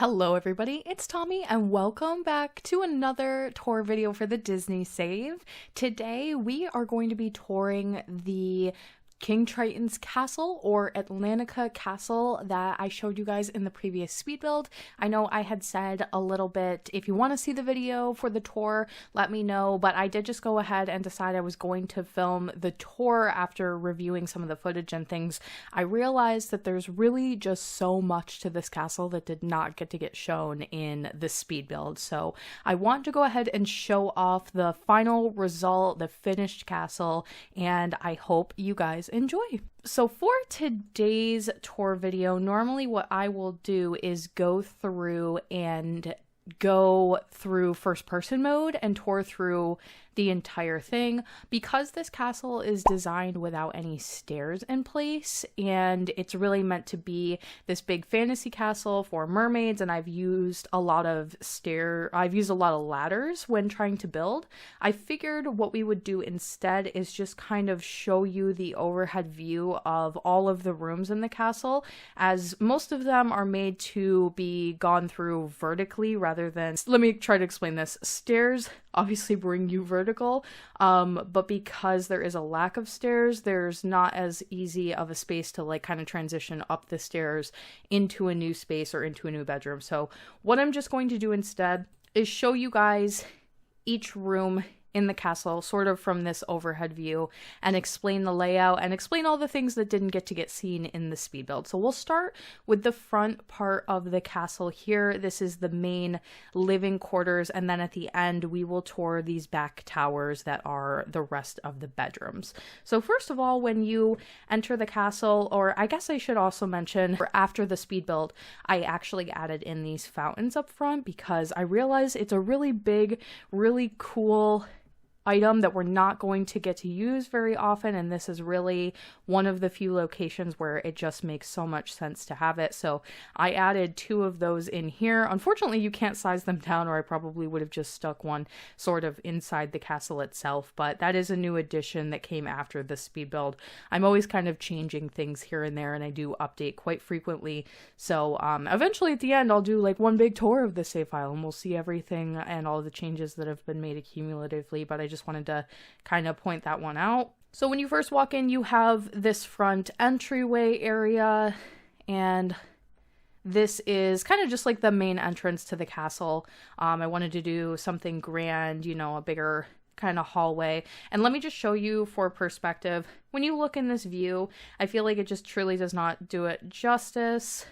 Hello everybody, it's Tommy and welcome back to another tour video for the Disney Save. Today we are going to be touring the King Triton's castle, or Atlantica Castle, that I showed you guys in the previous speed build. I know I had said a little bit, if you want to see the video for the tour, let me know, but I did just go ahead and decide I was going to film the tour after reviewing some of the footage and things. I realized that there's really just so much to this castle that did not get to get shown in the speed build, so I want to go ahead and show off the final result, the finished castle, and I hope you guys enjoy. So for today's tour video, normally what I will do is go through first person mode and tour through the entire thing. Because this castle is designed without any stairs in place and it's really meant to be this big fantasy castle for mermaids, and I've used a lot of ladders when trying to build, I figured what we would do instead is just kind of show you the overhead view of all of the rooms in the castle, as most of them are made to be gone through vertically rather than, let me try to explain this. Stairs obviously bring you vertical, but because there is a lack of stairs, there's not as easy of a space to like kind of transition up the stairs into a new space or into a new bedroom. So what I'm just going to do instead is show you guys each room in the castle sort of from this overhead view and explain the layout and explain all the things that didn't get to get seen in the speed build. So we'll start with the front part of the castle here. This is the main living quarters, and then at the end we will tour these back towers that are the rest of the bedrooms. So first of all, when you enter the castle, or I guess I should also mention, after the speed build I actually added in these fountains up front because I realized it's a really big, really cool item that we're not going to get to use very often, and this is really one of the few locations where it just makes so much sense to have it. So I added 2 of those in here. Unfortunately, you can't size them down, or I probably would have just stuck one sort of inside the castle itself, but that is a new addition that came after the speed build. I'm always kind of changing things here and there, and I do update quite frequently, so eventually at the end I'll do like one big tour of the save file and we'll see everything and all the changes that have been made accumulatively, but I just wanted to kind of point that one out. So when you first walk in, you have this front entryway area, and this is kind of just like the main entrance to the castle. I wanted to do something grand, you know, a bigger kind of hallway. And let me just show you for perspective. When you look in this view, I feel like it just truly does not do it justice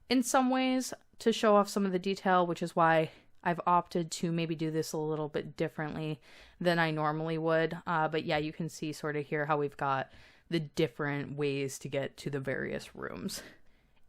in some ways to show off some of the detail, which is why I've opted to maybe do this a little bit differently than I normally would. But yeah, you can see sort of here how we've got the different ways to get to the various rooms.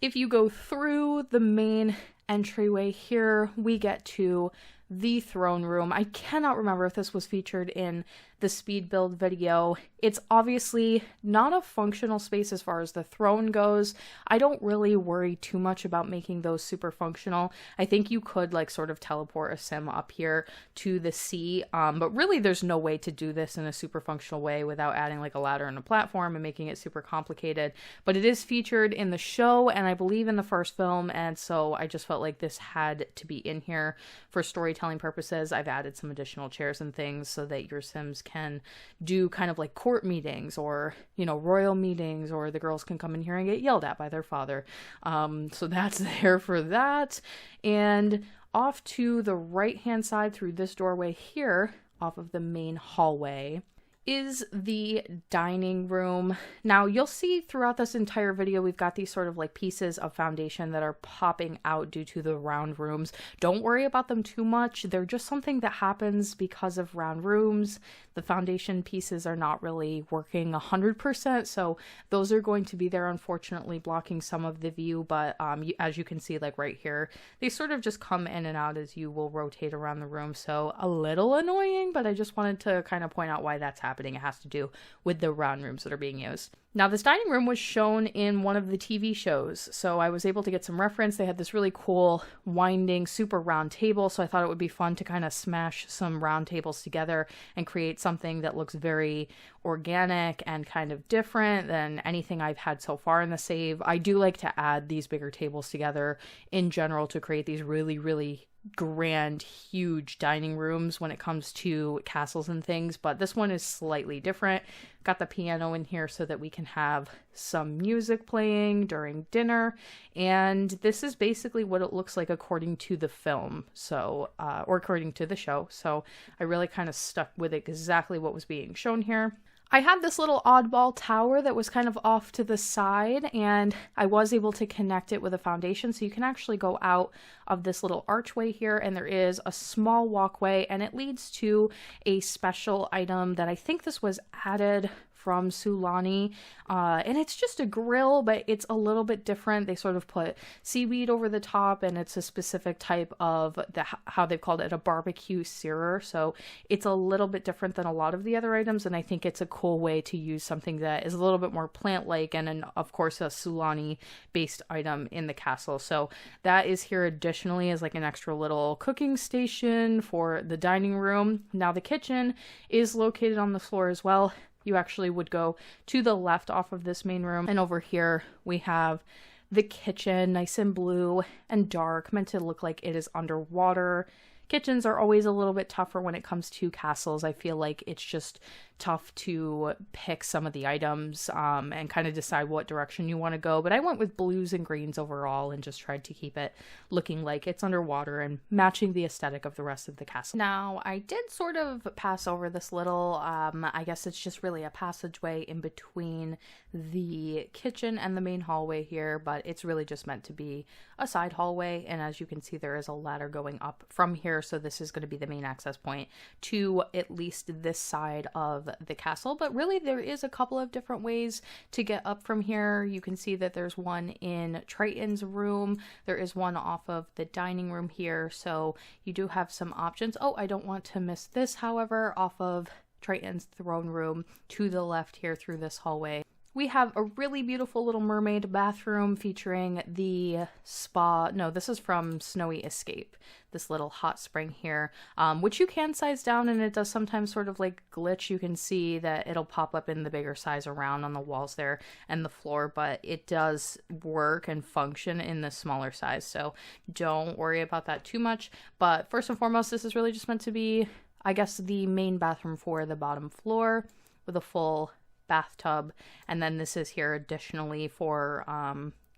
If you go through the main entryway here, we get to the throne room. I cannot remember if this was featured in the speed build video. It's obviously not a functional space as far as the throne goes. I don't really worry too much about making those super functional. I think you could like sort of teleport a sim up here to the sea, but really there's no way to do this in a super functional way without adding like a ladder and a platform and making it super complicated. But it is featured in the show and I believe in the first film, and so I just felt like this had to be in here for storytelling purposes. I've added some additional chairs and things so that your sims can do kind of like court meetings or, you know, royal meetings, or the girls can come in here and get yelled at by their father. So that's there for that. And off to the right hand side through this doorway here, off of the main hallway, is the dining room. Now you'll see throughout this entire video we've got these sort of like pieces of foundation that are popping out due to the round rooms. Don't worry about them too much. They're just something that happens because of round rooms. The foundation pieces are not really working 100%, so those are going to be there, unfortunately blocking some of the view, but as you can see like right here, they sort of just come in and out as you will rotate around the room, so a little annoying, but I just wanted to kind of point out why that's happening. happening. It has to do with the round rooms that are being used. Now, this dining room was shown in one of the TV shows, so I was able to get some reference. They had this really cool winding super round table, so I thought it would be fun to kind of smash some round tables together and create something that looks very organic and kind of different than anything I've had so far in the save. I do like to add these bigger tables together in general to create these really, really grand, huge dining rooms when it comes to castles and things, but this one is slightly different. Got the piano in here so that we can have some music playing during dinner, and this is basically what it looks like according to the film, so or according to the show, so I really kind of stuck with exactly what was being shown here. I had this little oddball tower that was kind of off to the side, and I was able to connect it with a foundation, so you can actually go out of this little archway here, and there is a small walkway, and it leads to a special item that I think this was added from Sulani, and it's just a grill, but it's a little bit different. They sort of put seaweed over the top, and it's a specific type of how they've called it, a barbecue searer, so it's a little bit different than a lot of the other items, and I think it's a cool way to use something that is a little bit more plant-like, and of course a Sulani based item in the castle. So that is here additionally as like an extra little cooking station for the dining room. Now the kitchen is located on the floor as well. You actually would go to the left off of this main room, and over here we have the kitchen, nice and blue and dark, meant to look like it is underwater. Kitchens are always a little bit tougher when it comes to castles. I feel like it's just tough to pick some of the items and kind of decide what direction you want to go. But I went with blues and greens overall and just tried to keep it looking like it's underwater and matching the aesthetic of the rest of the castle. Now, I did sort of pass over this little, I guess it's just really a passageway in between the kitchen and the main hallway here, but it's really just meant to be a side hallway. And as you can see, there is a ladder going up from here. So this is going to be the main access point to at least this side of the castle, but really there is a couple of different ways to get up from here. You can see that there's one in Triton's room. There is one off of the dining room here, so you do have some options. Oh, I don't want to miss this, however, off of Triton's throne room to the left here through this hallway. We have a really beautiful Little Mermaid bathroom featuring the spa. No, this is from Snowy Escape, this little hot spring here, which you can size down, and it does sometimes sort of like glitch. You can see that it'll pop up in the bigger size around on the walls there and the floor, but it does work and function in the smaller size, so don't worry about that too much. But first and foremost, this is really just meant to be, I guess, the main bathroom for the bottom floor with a full bathtub, and then this is here additionally for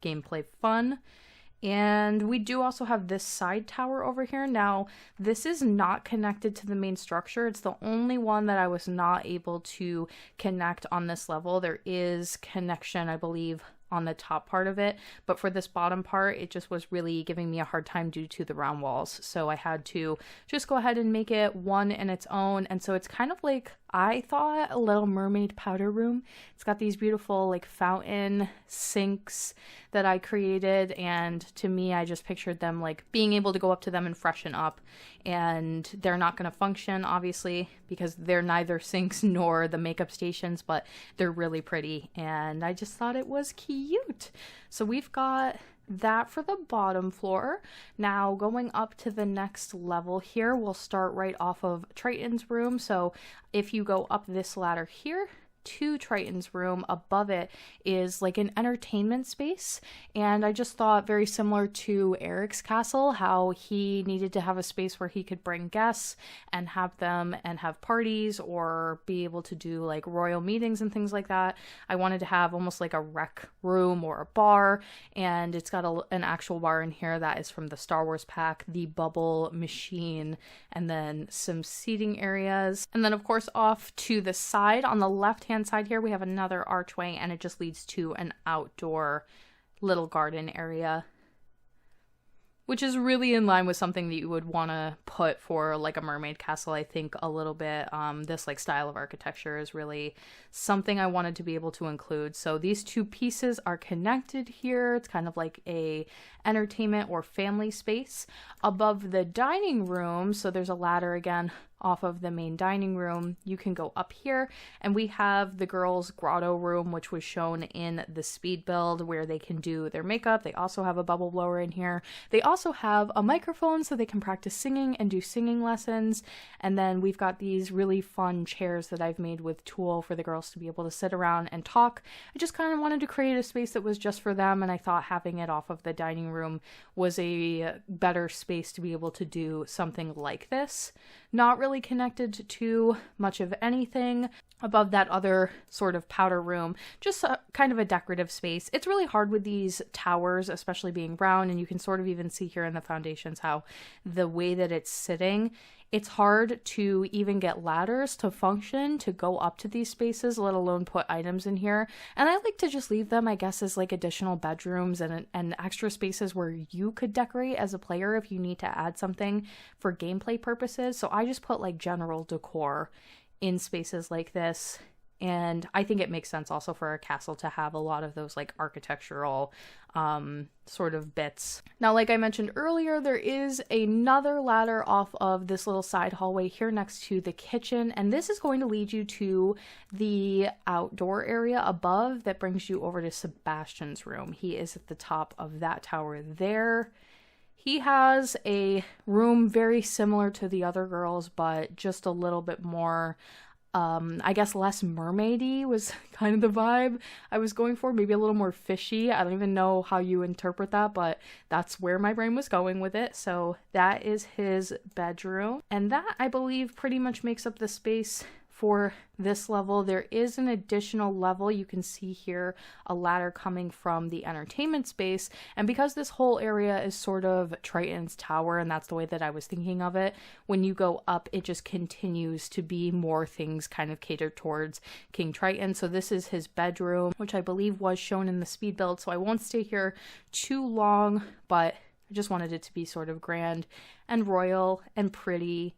gameplay fun. And we do also have this side tower over here. Now, this is not connected to the main structure. It's the only one that I was not able to connect on this level. There is connection, I believe, on the top part of it, but for this bottom part, it just was really giving me a hard time due to the round walls. So I had to just go ahead and make it one in its own. And so it's kind of like, I thought, a Little Mermaid powder room. It's got these beautiful like fountain sinks that I created, and to me, I just pictured them like being able to go up to them and freshen up. And they're not going to function, obviously, because they're neither sinks nor the makeup stations, but they're really pretty, and I just thought it was cute. So we've got that for the bottom floor. Now going up to the next level here, we'll start right off of Triton's room. So if you go up this ladder here to Triton's room, above it is like an entertainment space, and I just thought, very similar to Eric's castle, how he needed to have a space where he could bring guests and have them and have parties or be able to do like royal meetings and things like that. I wanted to have almost like a rec room or a bar, and it's got an actual bar in here that is from the Star Wars pack, the bubble machine, and then some seating areas. And then of course off to the side on the left hand side here we have another archway, and it just leads to an outdoor little garden area, which is really in line with something that you would want to put for like a mermaid castle. I think a little bit this like style of architecture is really something I wanted to be able to include. So these two pieces are connected here. It's kind of like a entertainment or family space above the dining room. So there's a ladder again off of the main dining room, you can go up here, and we have the girls' grotto room, which was shown in the speed build, where they can do their makeup. They also have a bubble blower in here. They also have a microphone so they can practice singing and do singing lessons. And then we've got these really fun chairs that I've made with tulle for the girls to be able to sit around and talk. I just kind of wanted to create a space that was just for them, and I thought having it off of the dining room was a better space to be able to do something like this. Not really connected to much of anything above that other sort of powder room, just kind of a decorative space. It's really hard with these towers, especially being brown, and you can sort of even see here in the foundations how the way that it's sitting, it's hard to even get ladders to function to go up to these spaces, let alone put items in here. And I like to just leave them, I guess, as like additional bedrooms and extra spaces where you could decorate as a player if you need to add something for gameplay purposes. So I just put like general decor in spaces like this. And I think it makes sense also for a castle to have a lot of those like architectural sort of bits. Now, like I mentioned earlier, there is another ladder off of this little side hallway here next to the kitchen, and this is going to lead you to the outdoor area above that brings you over to Sebastian's room. He is at the top of that tower there. He has a room very similar to the other girls, but just a little bit more I guess less mermaidy was kind of the vibe I was going for. Maybe a little more fishy. I don't even know how you interpret that, but that's where my brain was going with it. So that is his bedroom. And that, I believe, pretty much makes up the space for this level. There is an additional level. You can see here a ladder coming from the entertainment space, and because this whole area is sort of Triton's tower, and that's the way that I was thinking of it, when you go up it just continues to be more things kind of catered towards King Triton. So this is his bedroom, which I believe was shown in the speed build, so I won't stay here too long, but I just wanted it to be sort of grand and royal and pretty.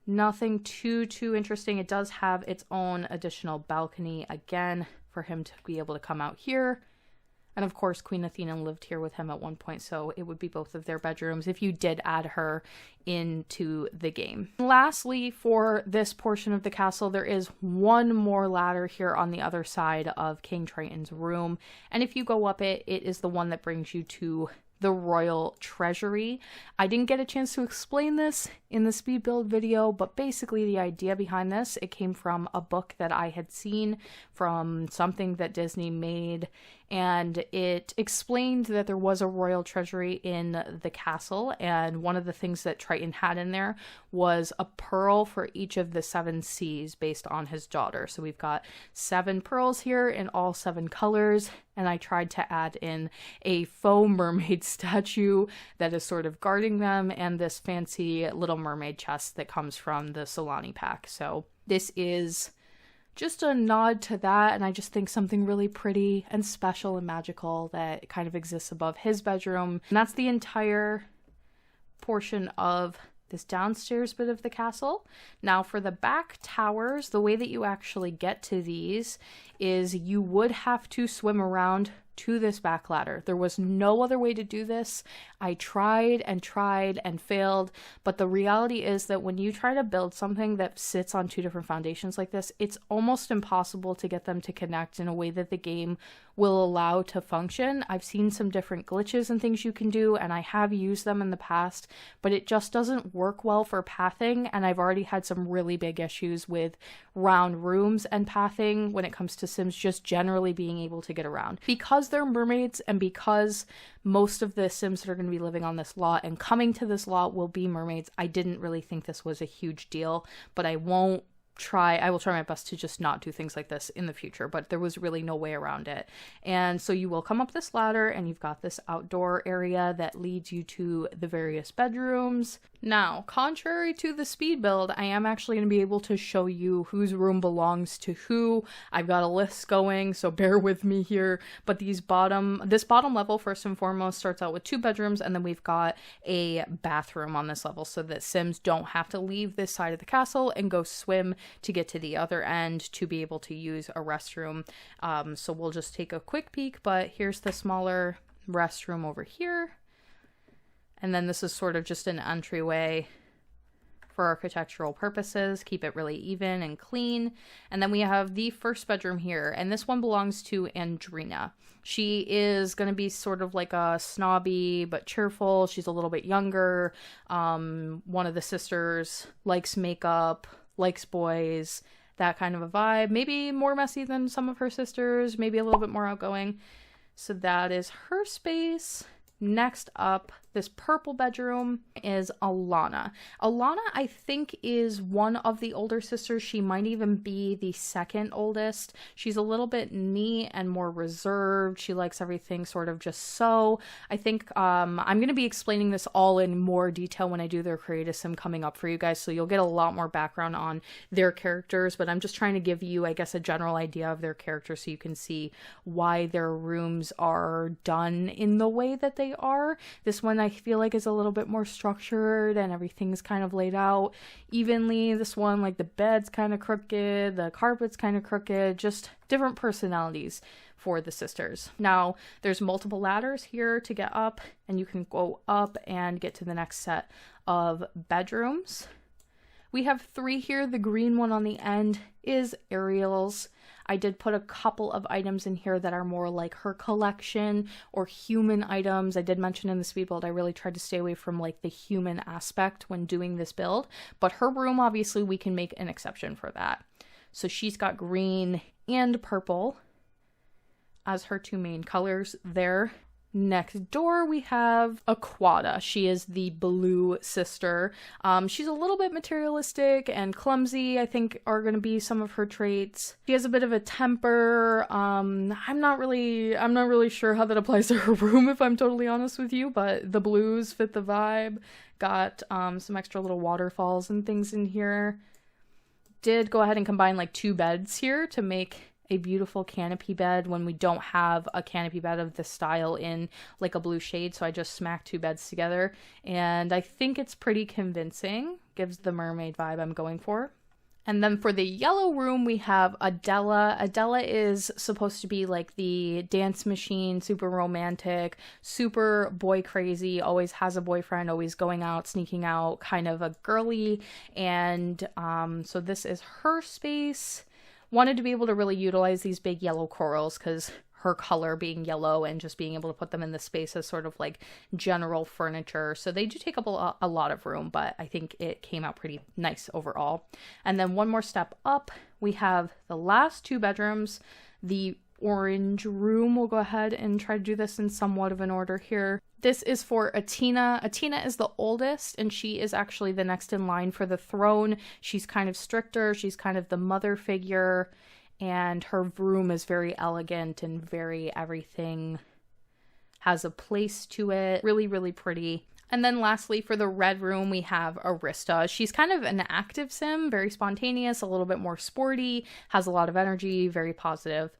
Nothing too interesting. It does have its own additional balcony, again, for him to be able to come out here. And of course, Queen Athena lived here with him at one point, so it would be both of their bedrooms if you did add her into the game. Lastly, for this portion of the castle, there is one more ladder here on the other side of King Triton's room. And if you go up it, it is the one that brings you to the royal treasury. I didn't get a chance to explain this in the speed build video, but basically the idea behind this, it came from a book that I had seen from something that Disney made, and it explained that there was a royal treasury in the castle, and one of the things that Triton had in there was a pearl for each of the 7 seas based on his daughter. So we've got 7 pearls here in all 7 colors, and I tried to add in a faux mermaid statue that is sort of guarding them, and this fancy Little Mermaid chest that comes from the Solani pack. So this is just a nod to that, and I just think something really pretty and special and magical that kind of exists above his bedroom. And that's the entire portion of this downstairs bit of the castle. Now for the back towers, the way that you actually get to these is you would have to swim around to this back ladder. There was no other way to do this. I tried and failed, but the reality is that when you try to build something that sits on 2 different foundations like this, it's almost impossible to get them to connect in a way that the game will allow to function. I've seen some different glitches and things you can do, and I have used them in the past, but it just doesn't work well for pathing, and I've already had some really big issues with round rooms and pathing when it comes to Sims just generally being able to get around. Because they're mermaids, and because most of the Sims that are going to be living on this lot and coming to this lot will be mermaids, I didn't really think this was a huge deal, but I will try my best to just not do things like this in the future, but there was really no way around it. And so you will come up this ladder, and you've got this outdoor area that leads you to the various bedrooms. Now, contrary to the speed build, I am actually going to be able to show you whose room belongs to who. I've got a list going, so bear with me here. But this bottom level, first and foremost, starts out with 2 bedrooms, and then we've got a bathroom on this level so that Sims don't have to leave this side of the castle and go swim to get to the other end to be able to use a restroom. So we'll just take a quick peek, but here's the smaller restroom over here. And then this is sort of just an entryway for architectural purposes, keep it really even and clean. And then we have the first bedroom here, and this one belongs to Andrina. She is going to be sort of like a snobby but cheerful. She's a little bit younger. One of the sisters likes makeup, likes boys, that kind of a vibe. Maybe more messy than some of her sisters, maybe a little bit more outgoing. So that is her space. Next up, this purple bedroom is Alana. Alana, I think, is one of the older sisters. She might even be the second oldest. She's a little bit neat and more reserved. She likes everything sort of just so. I think I'm going to be explaining this all in more detail when I do their creative sim coming up for you guys, so you'll get a lot more background on their characters, but I'm just trying to give you, I guess, a general idea of their character so you can see why their rooms are done in the way that they are. This one I feel like is a little bit more structured and everything's kind of laid out evenly. This one, like, the bed's kind of crooked, the carpet's kind of crooked, just different personalities for the sisters. Now, there's multiple ladders here to get up, and you can go up and get to the next set of bedrooms. We have 3 here. The green one on the end is Ariel's. I did put a couple of items in here that are more like her collection or human items. I did mention in the speed build I really tried to stay away from like the human aspect when doing this build, but her room, obviously we can make an exception for that. So she's got green and purple as her 2 main colors there. Next door, we have Aquata. She is the blue sister. She's a little bit materialistic and clumsy, I think, are going to be some of her traits. She has a bit of a temper. I'm not really sure how that applies to her room, if I'm totally honest with you, but the blues fit the vibe. Got some extra little waterfalls and things in here. Did go ahead and combine like 2 beds here to make a beautiful canopy bed when we don't have a canopy bed of this style in like a blue shade, so I just smacked 2 beds together, and I think it's pretty convincing. Gives the mermaid vibe I'm going for. And then for the yellow room, we have Adela. Adela is supposed to be like the dance machine, super romantic, super boy crazy, always has a boyfriend, always going out, sneaking out, kind of a girly. And so this is her space. Wanted to be able to really utilize these big yellow corals because her color being yellow and just being able to put them in the space as sort of like general furniture. So they do take up a lot of room, but I think it came out pretty nice overall. And then one more step up, we have the last 2 bedrooms. The orange room, we'll go ahead and try to do this in somewhat of an order here. This is for Atina. Atina is the oldest, and she is actually the next in line for the throne. She's kind of stricter. She's kind of the mother figure, and her room is very elegant and very everything has a place to it. Really, really pretty. And then lastly, for the red room, we have Arista. She's kind of an active sim, very spontaneous, a little bit more sporty, has a lot of energy, very positive.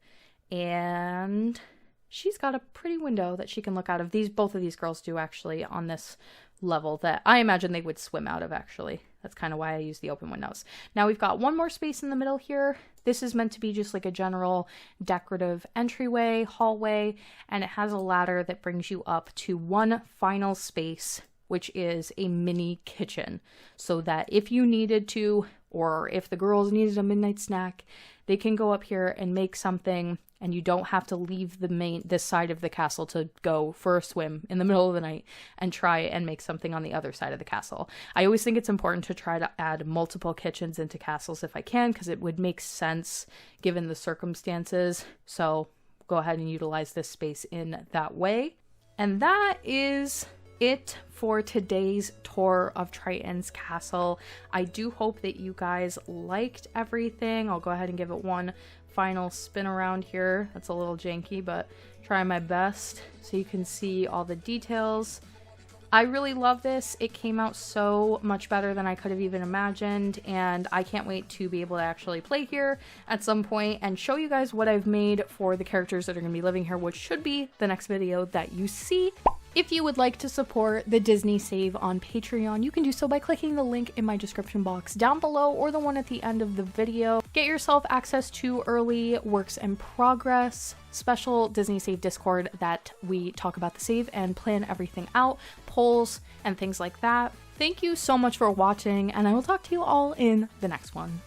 And she's got a pretty window that she can look out of. Both of these girls do actually on this level that I imagine they would swim out of, actually. That's kind of why I use the open windows. Now we've got one more space in the middle here. This is meant to be just like a general decorative entryway, hallway, and it has a ladder that brings you up to one final space, which is a mini kitchen. So that if you needed to, or if the girls needed a midnight snack, they can go up here and make something, and you don't have to leave this side of the castle to go for a swim in the middle of the night and try and make something on the other side of the castle. I always think it's important to try to add multiple kitchens into castles if I can, because it would make sense given the circumstances. So go ahead and utilize this space in that way. And that is it for today's tour of Triton's castle. I do hope that you guys liked everything. I'll go ahead and give it one final spin around here. That's a little janky, but try my best so you can see all the details. I really love this. It came out so much better than I could have even imagined, and I can't wait to be able to actually play here at some point and show you guys what I've made for the characters that are going to be living here, which should be the next video that you see. If you would like to support the Disney Save on Patreon, you can do so by clicking the link in my description box down below or the one at the end of the video. Get yourself access to early works in progress, special Disney Save Discord that we talk about the save and plan everything out, polls, and things like that. Thank you so much for watching, and I will talk to you all in the next one.